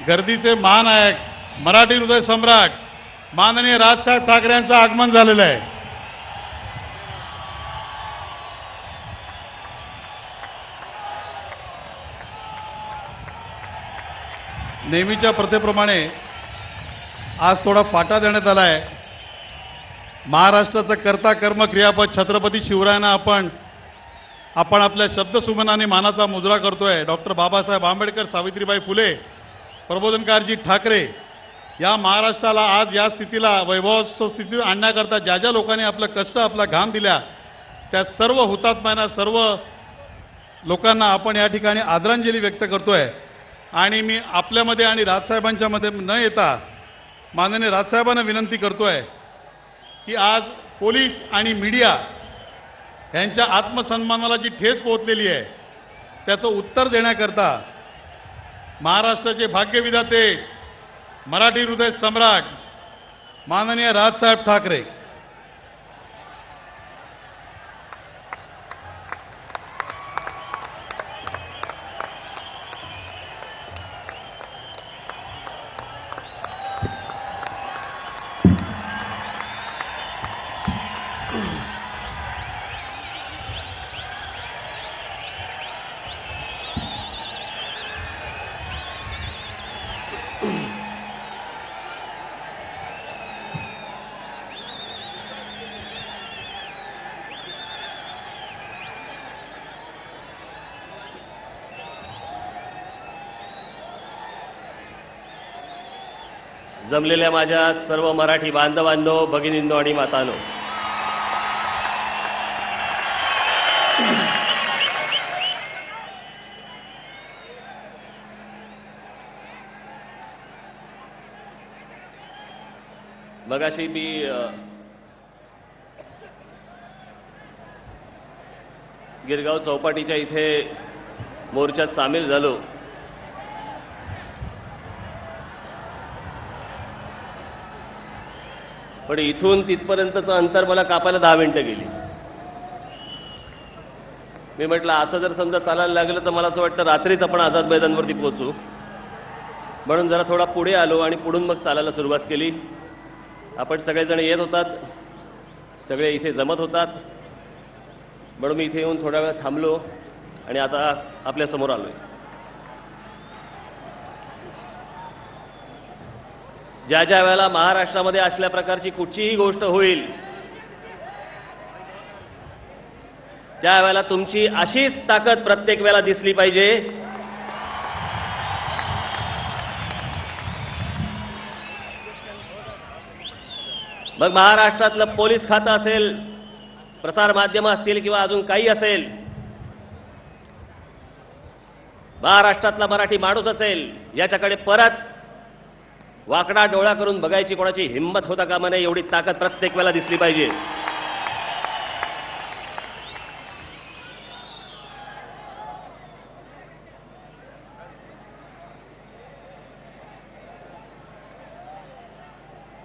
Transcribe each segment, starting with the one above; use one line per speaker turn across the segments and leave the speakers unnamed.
गर्दीचे महानायक मराठी हृदय सम्राट माननीय राजसाहेब ठाकरे यांचं आगमन झालेलं आहे। नेहमीच्या प्रथेप्रमाणे आज थोडा फाटा देण्यात आला आहे। महाराष्ट्राचं कर्ता कर्म क्रियापद छत्रपती शिवरायांना आपण आपल्या शब्दसुमनाने मानाचा मुजरा करतोय। डॉक्टर बाबासाहेब आंबेडकर, सावित्रीबाई फुले, प्रबोधनकारजी ठाकरे या महाराष्ट्राला आज या स्थितीला वैभवस्थ स्थितीत आणण्याकरता ज्या ज्या लोकांनी आपलं कष्ट आपला घाम दिला त्या सर्व हुतात्म्यांना, सर्व लोकांना आपण या ठिकाणी आदरांजली व्यक्त करतोय। आणि मी आपल्यामध्ये आणि राजसाहेबांच्या मध्ये न येता माननीय राजसाहेबांना विनंती करतोय की आज पोलीस आणि मीडिया यांच्या आत्मसन्मानाला जी ठेच पोहोचलेली आहे त्याचं उत्तर देण्याकरता महाराष्ट्राचे भाग्यविधाते मराठी हृदय सम्राट माननीय राजसाहेब ठाकरे
जमलेल्या माझ्या सर्व मराठी बांधवांनो, भगिनींनो आणि मातांनो, मगाशी मी गिरगाव चौपाटीच्या इथे मोर्चात सामील झालो। पण इथून तिथपर्यंतचं अंतर मला कापायला 10 मिनिटं गेली। मी म्हटलं असं जर समजा चालायला लागलं तर मला असं वाटतं रात्रीच आपण आझाद मैदानवरती पोहोचू, म्हणून जरा थोडा पुढे आलो आणि पुढून मग चालायला सुरुवात केली। आपण सगळेजण येत होतात, सगळे इथे जमत होतात, म्हणून मी इथे येऊन थोडा वेळ थांबलो आणि आता आपल्या समोर आलोय। ज्या ज्या वेळेला महाराष्ट्रामध्ये असल्या प्रकारची कुठचीही गोष्ट होईल त्या वेळेला तुमची अशीच ताकद प्रत्येक वेळेला दिसली पाहिजे मग महाराष्ट्रातलं पोलीस खातं असेल, प्रसार माध्यम असतील किंवा अजून काही असेल, महाराष्ट्रातला मराठी माणूस असेल, याच्याकडे परत वाकडा डोळा करून बघायची कोणाची हिंमत होता कामा नये, एवढी ताकद प्रत्येक वेळेला दिसली पाहिजे।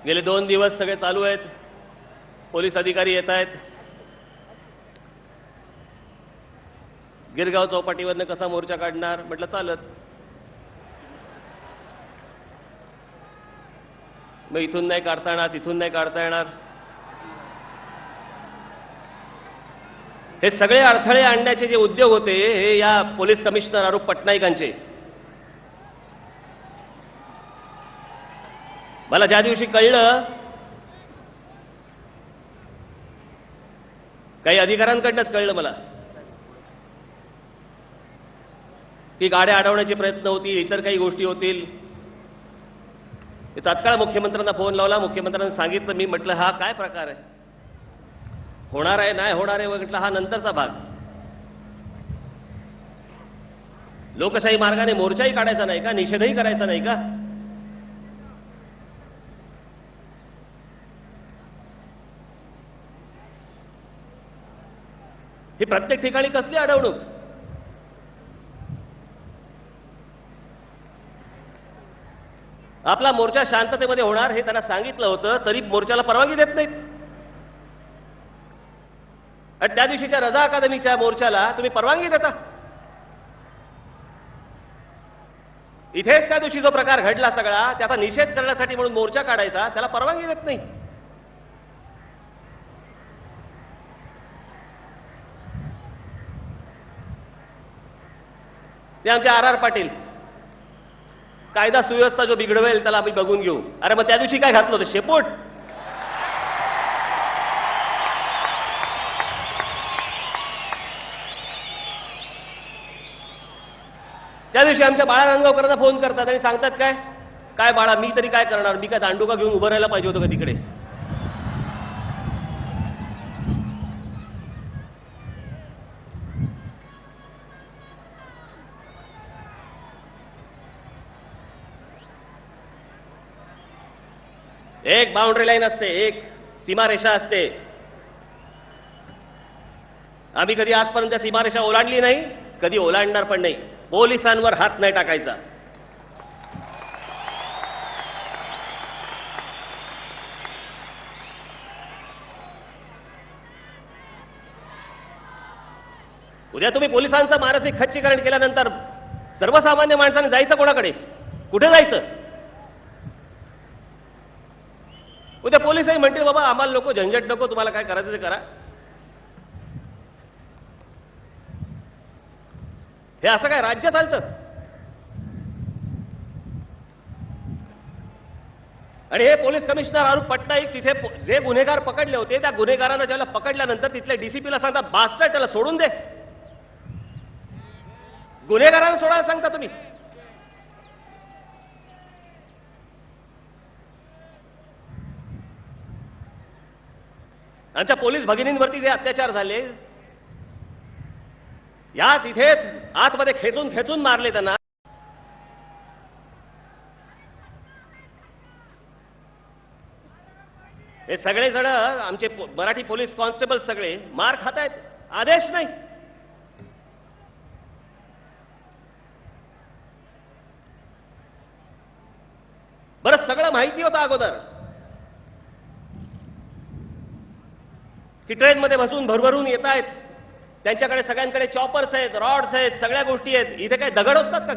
गेले 2 दिवस सगळे चालू आहेत, पोलीस अधिकारी येत आहेत। गिरगाव चौपाटीवरनं कसा मोर्चा काढणार म्हटलं चालत, मग इथून नाही काढता येणार, तिथून नाही काढता येणार, हे सगळे अडथळे आणण्याचे जे उद्योग होते हे या पोलीस कमिशनर अरूप पटनाईकांचे। मला ज्या दिवशी कळलं, काही अधिकाऱ्यांकडनंच कळलं मला की गाड्या अडवण्याचे प्रयत्न होतील, इतर काही गोष्टी होतील, तात्काळ मुख्यमंत्र्यांना फोन लावला। मुख्यमंत्र्यांनी सांगितलं, मी म्हटलं हा काय प्रकार आहे, होणार आहे नाही होणार आहे म्हटलं हा नंतरचा भाग, लोकशाही मार्गाने मोर्चाही काढायचा नाही का, निषेधही करायचा नाही का? ही प्रत्येक ठिकाणी कसली अडवणूक? आपला मोर्चा शांततेमध्ये होणार हे त्यांना सांगितलं होतं, तरी मोर्चाला परवानगी देत नाहीत। आणि त्या दिवशीच्या रजा अकादमीच्या मोर्चाला तुम्ही परवानगी देता? इथेच त्या दिवशी जो प्रकार घडला सगळा त्याचा निषेध करण्यासाठी म्हणून मोर्चा काढायचा, त्याला परवानगी देत नाही. ते आमचे आर पाटील, कायदा सुव्यवस्था जो बिघडवेल त्याला आम्ही बघून घेऊ. अरे मग त्या दिवशी काय घातलं होतं, शेपूट? त्या दिवशी आमच्या बाळा नांदगावकरांना फोन करतात आणि सांगतात काय काय बाळा, मी तरी काय करणार, मी काय दांडुका घेऊन उभं राहायला पाहिजे होतं का तिकडे? एक बाउंड्री लाईन असते, एक सीमारेषा असते. आम्ही कधी आजपर्यंत सीमारेषा ओलांडली नाही, कधी ओलांडणार पण नाही. पोलिसांवर हात नाही टाकायचा. उद्या तुम्ही पोलिसांचं मानसिक खच्चीकरण केल्यानंतर सर्वसामान्य माणसाने जायचं कोणाकडे, कुठे जायचं? उद्या पोलिसही म्हणतील बाबा आम्हाला नको झंझट, नको, तुम्हाला काय करायचं ते करा. हे असं काय राज्य चालतं? आणि हे पोलीस कमिशनर अरूप पटनाईक तिथे जे गुन्हेगार पकडले होते त्या गुन्हेगारांना ज्याला पकडल्यानंतर तिथल्या डीसीपीला सांगतात बास्टर्ड, त्याला सोडून दे. गुन्हेगारांना सोडायला सांगता तुम्ही. आमच्या पोलीस भगिनींवरती जे अत्याचार झाले, या तिथेच आतमध्ये खेचून खेचून मारले त्यांना. हे सगळे जण आमचे मराठी पोलीस कॉन्स्टेबल सगळे मार खात आहेत, आदेश नाही. बरं, सगळं माहिती होतं अगोदर की ट्रेनमध्ये बसून भरभरून येत आहेत, त्यांच्याकडे सगळ्यांकडे चॉपर्स आहेत, रॉड्स आहेत, सगळ्या गोष्टी आहेत. इथे काय दगड असतात का?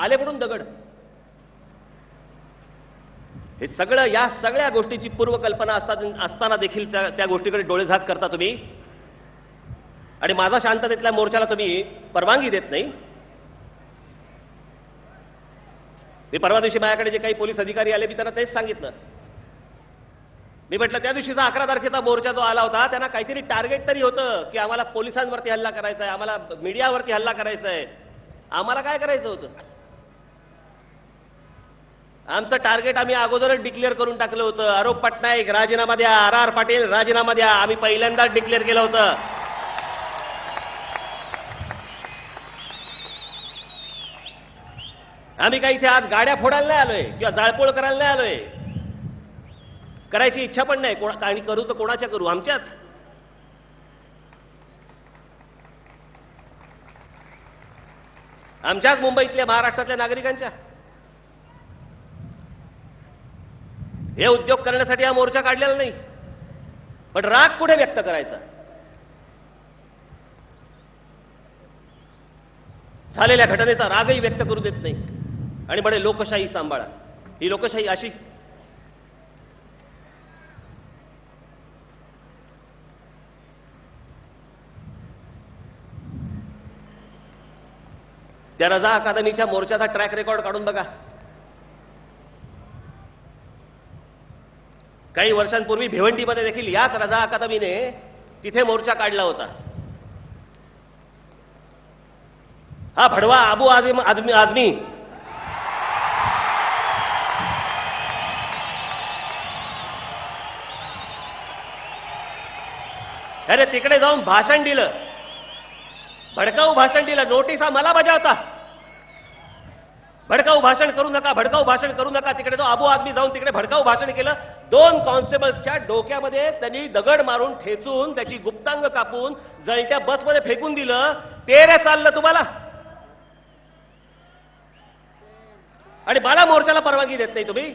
आले पडून दगड. हे सगळं, या सगळ्या गोष्टीची पूर्वकल्पना असताना देखील त्या गोष्टीकडे डोळेझाक करता तुम्ही. आणि माझा शांततेतल्या मोर्चाला तुम्ही परवानगी देत नाही. मी परवा दिवशी माझ्याकडे जे काही पोलीस अधिकारी आले, मी त्यांना तेच सांगितलं. मी म्हटलं त्या दिवशीचा 11 तारखेचा मोर्चा जो आला होता त्यांना काहीतरी टार्गेट तरी होतं की आम्हाला पोलिसांवरती हल्ला करायचा आहे, आम्हाला मीडियावरती हल्ला करायचा आहे. आम्हाला काय करायचं होतं? आमचं टार्गेट आम्ही अगोदरच डिक्लेअर करून टाकलं होतं. आरोप पटनाईक राजीनामा द्या, आर पाटील राजीनामा द्या, आम्ही पहिल्यांदाच डिक्लेअर केलं होतं. आम्ही काही इथे आज गाड्या फोडायला नाही आलोय किंवा जाळपोळ करायला नाही आलोय. करायची इच्छा पण नाही. आणि करू तर कोणाच्या करू? आमच्याच. आमच्याच मुंबईतल्या, महाराष्ट्रातल्या नागरिकांच्या. हे उद्योग करण्यासाठी हा मोर्चा काढलेला नाही, पण राग कुठे व्यक्त करायचा? झालेल्या घटनेचा रागही व्यक्त करू देत नाही आणि म्हणे लोकशाही सांभाळा. ही लोकशाही अशी? त्या रजा अकादमीच्या मोर्चाचा ट्रॅक रेकॉर्ड काढून बघा. काही वर्षांपूर्वी भिवंडीमध्ये देखील याच रजा अकादमीने तिथे मोर्चा काढला होता. हा भडवा अबू आझमी अरे तिकडे जाऊन भाषण दिलं, भडकाऊ भाषण दिलं. नोटिसा मला बजावता, भडकाऊ भाषण करू नका, भडकाऊ भाषण करू नका. तिकडे तो अबू आझमी जाऊन तिकडे भडकाऊ भाषण केलं. 2 कॉन्स्टेबल्सच्या डोक्यामध्ये त्यांनी दगड मारून ठेचून त्याची गुप्तांग कापून जळत्या बसमध्ये फेकून दिलं. ते रे चाललं तुम्हाला? आणि मला मोर्चाला परवानगी देत नाही तुम्ही.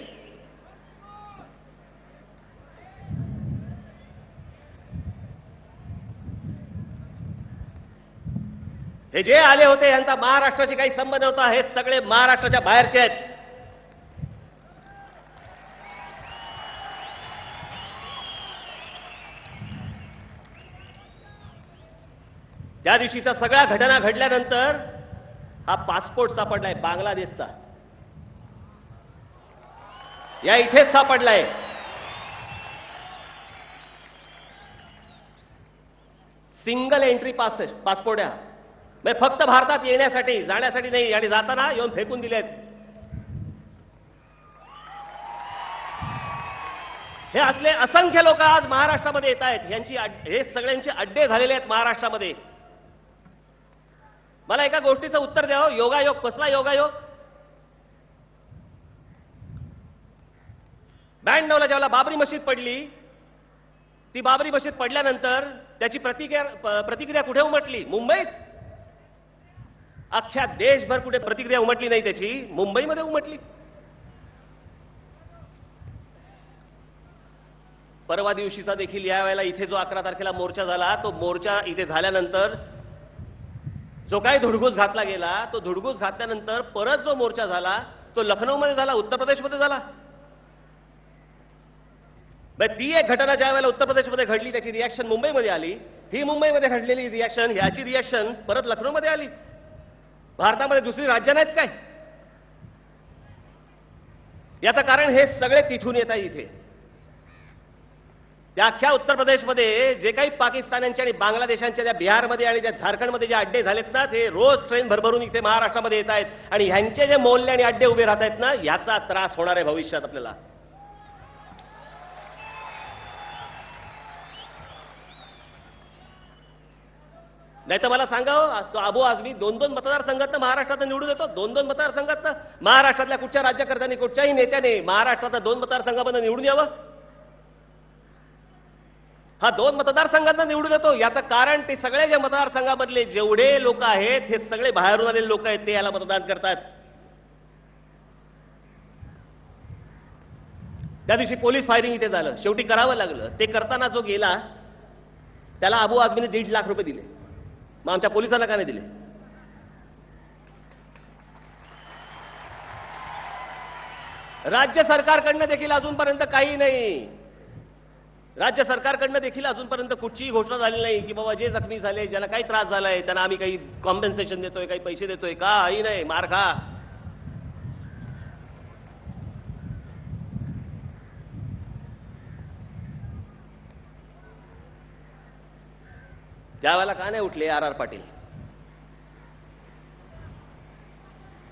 हे हे जे आले होते यांचा महाराष्ट्राशी काही संबंध नव्हता, हे सगळे महाराष्ट्राच्या बाहेरचे आहेत. त्या दिवशीच्या सगळ्या घटना घडल्यानंतर हा पासपोर्ट सापडलाय बांगलादेशचा, या इथेच सापडलाय. सिंगल एंट्री पासपोर्ट आहे, म्हणजे फक्त भारतात येण्यासाठी, जाण्यासाठी नाही, आणि जाताना येऊन फेकून दिलेत. हे असले असंख्य लोक आज महाराष्ट्रामध्ये येत आहेत, हे सगळ्यांचे अड्डे झालेले आहेत महाराष्ट्रामध्ये. मला एका गोष्टीचं उत्तर द्या, योगायोग कसला योगायोग? 92ला ज्यावेळेला बाबरी मशीद पडली, ती बाबरी मशीद पडल्यानंतर त्याची प्रतिक्रिया कुठे उमटली? मुंबईत. अख्ख्या देशभर कुठे प्रतिक्रिया उमटली नाही त्याची, मुंबईमध्ये उमटली. परवा दिवशीचा देखील या वेळेला इथे जो 11 तारखेला मोर्चा झाला, तो मोर्चा इथे झाल्यानंतर जो काही धुडगूस घातला गेला, तो धुडगूस घातल्यानंतर परत जो मोर्चा झाला तो लखनौमध्ये झाला, उत्तर प्रदेशमध्ये झाला. ती एक घटना ज्या वेळेला उत्तर प्रदेशमध्ये घडली त्याची रिॲक्शन मुंबईमध्ये आली, ही मुंबईमध्ये घडलेली रिॲक्शन, ह्याची रिॲक्शन परत लखनौमध्ये आली. भारतामध्ये दुसरी राज्य नाहीत काय? याचं कारण हे सगळे तिथून येत आहे. इथे त्या अख्ख्या उत्तर प्रदेशमध्ये जे काही पाकिस्तान्यांचे आणि बांगलादेशांच्या, त्या बिहारमध्ये आणि त्या झारखंडमध्ये जे अड्डे झालेत ना, ते रोज ट्रेन भरभरून इथे महाराष्ट्रामध्ये येत आहेत, आणि ह्यांचे जे मोहल्ले आणि अड्डे उभे राहत आहेत ना, याचा त्रास होणार आहे भविष्यात आपल्याला. नाही तर मला सांगा, तो अबू आझमी 2-2 मतदारसंघात महाराष्ट्रात निवडून येतो, 2-2 मतदारसंघात. महाराष्ट्रातल्या कुठच्या राज्यकर्त्यांनी, कुठच्याही नेत्याने महाराष्ट्रात 2 मतदारसंघामध्ये निवडून यावं? हा 2 मतदारसंघांना निवडून येतो. याचं कारण ते सगळे जे मतदारसंघामधले जेवढे लोक आहेत, हे सगळे बाहेरून आलेले लोक आहेत, ते याला मतदान करतात. त्या दिवशी पोलीस फायरिंग इथे झालं, शेवटी करावं लागलं. ते करताना जो गेला त्याला अबू आझमीने 1.5 लाख रुपये दिले. मग आमच्या पोलिसांना का नाही दिले? राज्य सरकारकडनं देखील अजूनपर्यंत काही नाही. राज्य सरकारकडनं देखील अजूनपर्यंत कुठचीही घोषणा झाली नाही की बाबा जे जखमी झाले, ज्यांना काही त्रास झालाय, त्यांना आम्ही काही कॉम्पेन्सेशन देतोय, काही पैसे देतोय. काही नाही, मार खा. त्यावेळेला का नाही उठले आर पाटील?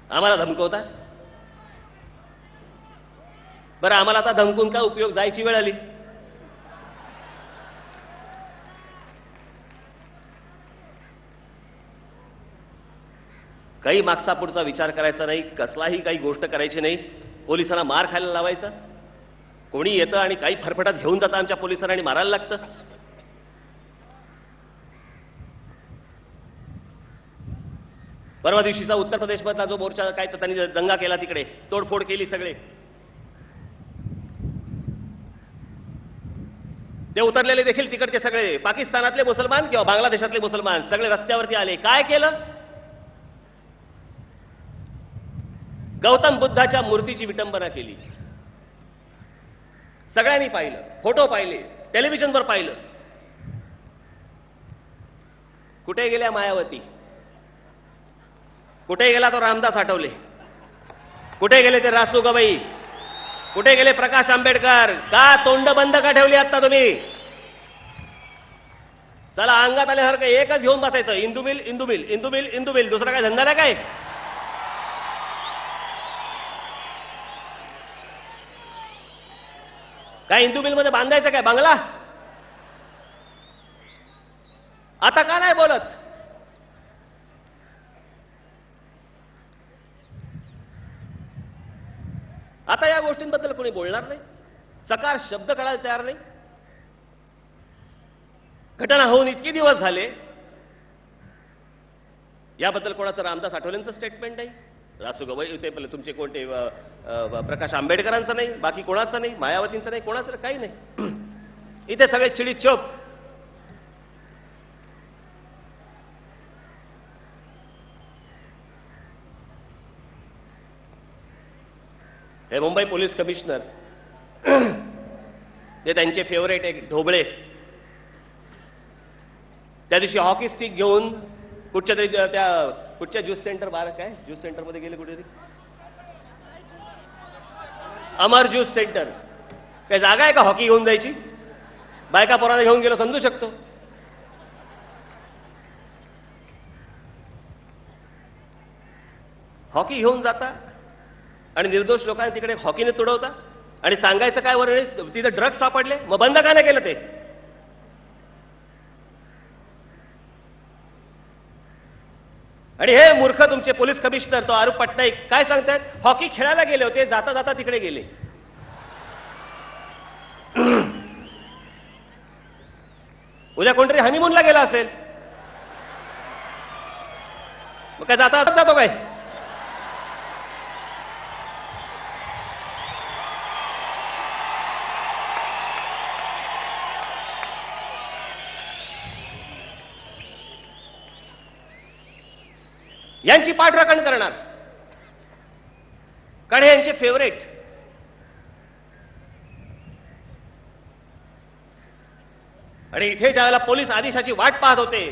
आम्हाला धमकवता? बरं, आम्हाला आता धमकून का उपयोग? जायची वेळ आली. काही मागचा पुढचा विचार करायचा नाही, कसलाही काही गोष्ट करायची नाही. पोलिसांना मार खायला लावायचा. कोणी येतं आणि काही फरफटात घेऊन जातं आमच्या पोलिसांना आणि मारायला लागतं. परवा दिवशीचा उत्तर प्रदेशमधला जो मोर्चा, काय तर त्यांनी दंगा केला, तिकडे तोडफोड केली सगळे. ते उतरलेले देखील तिकडचे सगळे पाकिस्तानातले मुसलमान किंवा बांगलादेशातले मुसलमान सगळे रस्त्यावरती आले. काय केलं? गौतम बुद्धाच्या मूर्तीची विटंबना केली. सगळ्यांनी पाहिलं, फोटो पाहिले, टेलिव्हिजनवर पाहिलं. कुठे गेल्या मायावती? कुठे गेला तो रामदास आठवले? कुठे गेले ते रासू गवई? कुठे गेले प्रकाश आंबेडकर? का तोंड बंद का ठेवली आता तुम्ही? चला, अंगात आल्यासारखं एकच घेऊन बसायचं, Indu mill, Indu mill, Indu mill, Indu mill. दुसरा काय धंदा नाही काय? काय इंदू मिल मध्ये बांधायचं काय बंगला? आता का नाही बोलत? आता या गोष्टींबद्दल कोणी बोलणार नाही, चकार शब्द कळायला तयार नाही. घटना होऊन इतके दिवस झाले, याबद्दल कोणाचं रामदास आठवलेंचं स्टेटमेंट नाही, रासू गवई ते तुमचे कोणते प्रकाश आंबेडकरांचं नाही, बाकी कोणाचं नाही, मायावतींचं नाही, कोणाचं काही नाही. इथे सगळे चिडी चोप. हे मुंबई पोलीस कमिशनर ते त्यांचे फेवरेट एक ढोबळे त्या दिवशी हॉकी स्टिक घेऊन कुठच्या तरी त्या कुठच्या ज्यूस सेंटर बार काय ज्यूस सेंटरमध्ये गेले कुठेतरी अमर ज्यूस सेंटर काय जागा आहे का हॉकी घेऊन जायची बायका पोरांना घेऊन गेलो समजू शकतो हॉकी घेऊन जाता आणि निर्दोष लोकांना तिकडे हॉकीने तुडवता आणि सांगायचं काय वर तिथे ड्रग्ज सापडले मग बंद का नाही केलं ते आणि हे मूर्ख तुमचे पोलीस कमिशनर तो आरूप पटनाईक काय सांगतायत हॉकी खेळायला गेले होते जाता जाता तिकडे गेले उद्या कोणतरी हनीमूनला गेला असेल मग काय जाता जातो काय यांची पाठराखण करणार कारण हे यांचे फेवरेट आणि इथे ज्यावेळेला पोलीस आदेशाची वाट पाहत होते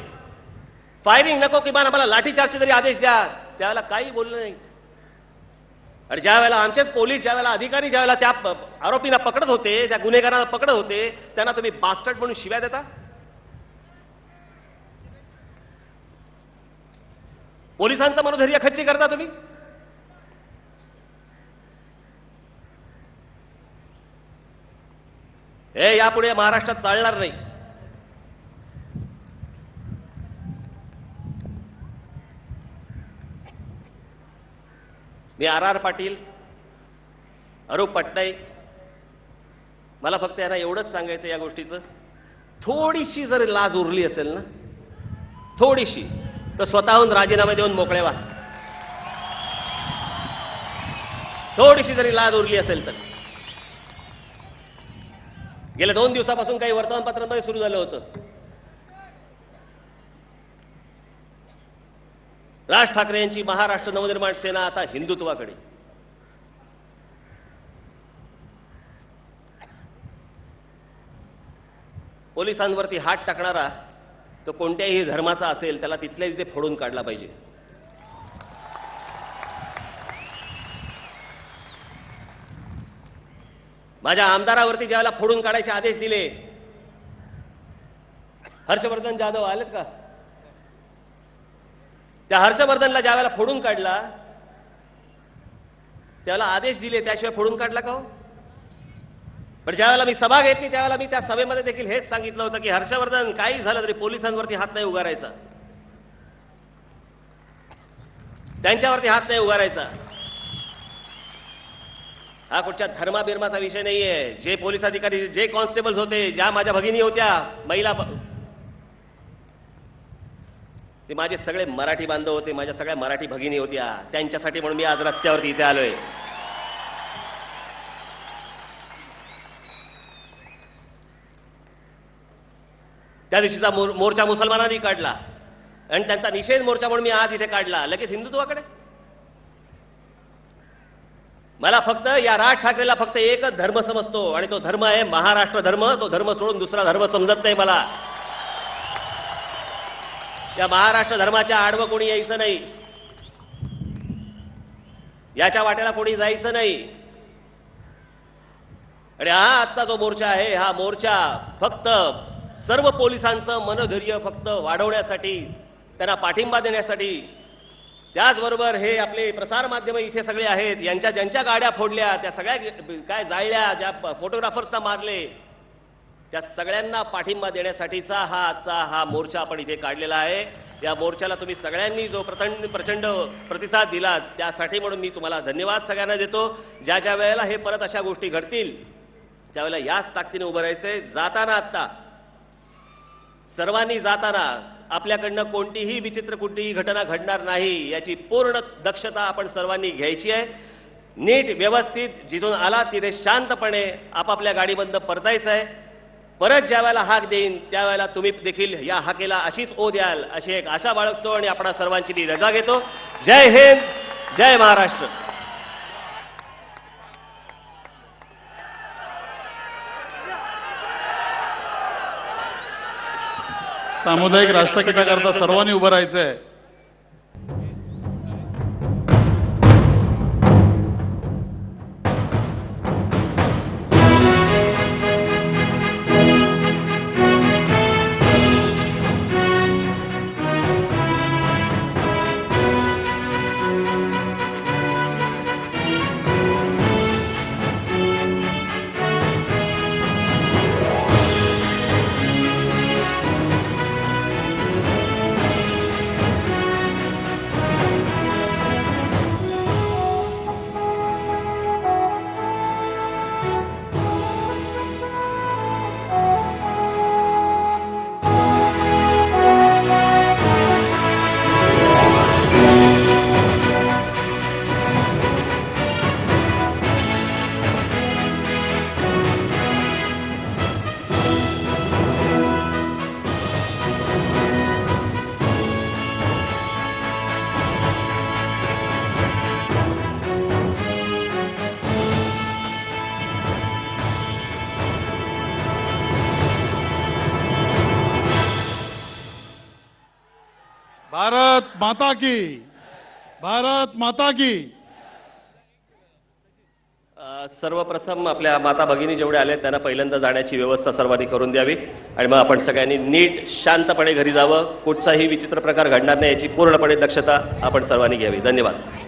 फायरिंग नको किमान आम्हाला लाठीचार्जचे तरी आदेश द्या त्यावेळेला काही बोललं नाही आणि ज्या वेळेला आमचेच पोलीस ज्या वेळेला अधिकारी ज्या वेळेला त्या आरोपींना पकडत होते त्या गुन्हेगारांना पकडत होते त्यांना तुम्ही बास्टर्ड म्हणून शिव्या देता पोलिसांचं मनोधैर्य खच्ची करता तुम्ही हे यापुढे महाराष्ट्रात चालणार नाही मी आर पाटील आरूप पटनाईक मला फक्त यांना एवढंच सांगायचं या गोष्टीचं थोडीशी जर लाज उरली असेल ना थोडीशी तर स्वतःहून राजीनामे देऊन मोकळे व्हा थोडीशी जरी लाज उरली असेल तर गेल्या 2 दिवसापासून काही वर्तमानपत्रांमध्ये सुरू झालं होतं राज ठाकरे यांची महाराष्ट्र नवनिर्माण सेना आता हिंदुत्वाकडे पोलिसांवरती हात टाकणारा तो कोणत्याही धर्माचा असेल त्याला तिथल्या तिथे फोडून काढला पाहिजे माझ्या आमदारावरती ज्यावेळेला फोडून काढायचे आदेश दिले हर्षवर्धन जाधव आलेत का त्या हर्षवर्धनला ज्यावेळेला फोडून काढला त्याला आदेश दिले त्याशिवाय फोडून काढला का हो पण ज्यावेळेला मी सभा घेतली त्यावेळेला मी त्या सभेमध्ये देखील हेच सांगितलं होतं की हर्षवर्धन काही झालं तरी पोलिसांवरती हात नाही उगारायचा त्यांच्यावरती हात नाही उगारायचा हा कुठच्या धर्माबिर्माचा विषय नाहीये जे पोलीस अधिकारी जे कॉन्स्टेबल्स होते ज्या माझ्या भगिनी होत्या महिला ते माझे सगळे मराठी बांधव होते माझ्या सगळ्या मराठी भगिनी होत्या त्यांच्यासाठी म्हणून मी आज रस्त्यावरती इथे आलोय त्या दिवशीचा मोर्चा मुसलमानांनी काढला आणि त्यांचा निषेध मोर्चा म्हणून मी आज इथे काढला लगेच हिंदुत्वाकडे मला फक्त या राज ठाकरेला फक्त एकच धर्म समजतो आणि तो धर्म आहे महाराष्ट्र धर्म तो धर्म सोडून दुसरा धर्म समजत नाही मला या महाराष्ट्र धर्माच्या आडवं कोणी यायचं नाही याच्या वाट्याला कोणी जायचं नाही आणि हा आजचा जो मोर्चा आहे हा मोर्चा फक्त सर्व पोलिसांचं मनोधैर्य फक्त वाढवण्यासाठी त्यांना पाठिंबा देण्यासाठी त्याचबरोबर हे आपले प्रसार माध्यम इथे सगळे आहेत यांच्या ज्यांच्या गाड्या फोडल्या त्या सगळ्या काय जाळल्या ज्या फोटोग्राफर्सना मारले त्या सगळ्यांना पाठिंबा देण्यासाठीचा हा आजचा हा मोर्चा आपण इथे काढलेला आहे या मोर्चाला तुम्ही सगळ्यांनी जो प्रचंड प्रतिसाद दिला त्यासाठी म्हणून मी तुम्हाला धन्यवाद सगळ्यांना देतो ज्या ज्या वेळेला हे परत अशा गोष्टी घडतील त्यावेळेला याच ताकदीने उभं राहायचंय जाताना आत्ता सर्वांनी जाताना आपल्याकडनं कोणतीही विचित्र कुठलीही घटना घडणार नाही याची पूर्ण दक्षता आपण सर्वांनी घ्यायची आहे नीट व्यवस्थित जिथून आला तिथे शांतपणे आपापल्या गाडीबंद परतायचं आहे परत ज्या वेळेला हाक देईन त्यावेळेला तुम्ही देखील या हाकेला अशीच ओ द्याल अशी एक आशा बाळगतो आणि आपण सर्वांची मी रजा घेतो जय हिंद जय महाराष्ट्र
सामुदायिक राष्ट्रगीताकरता सर्वांनी उभं राहायचंय. भारत माता की, भारत माता की.
सर्वप्रथम आपल्या माता भगिनी जेवढे आले त्यांना पहिल्यांदा जाण्याची व्यवस्था सर्वांनी करून द्यावी आणि मग आपण सगळ्यांनी नीट शांतपणे घरी जावं. कुठचाही विचित्र प्रकार घडणार नाही याची पूर्णपणे दक्षता आपण सर्वांनी घ्यावी. धन्यवाद.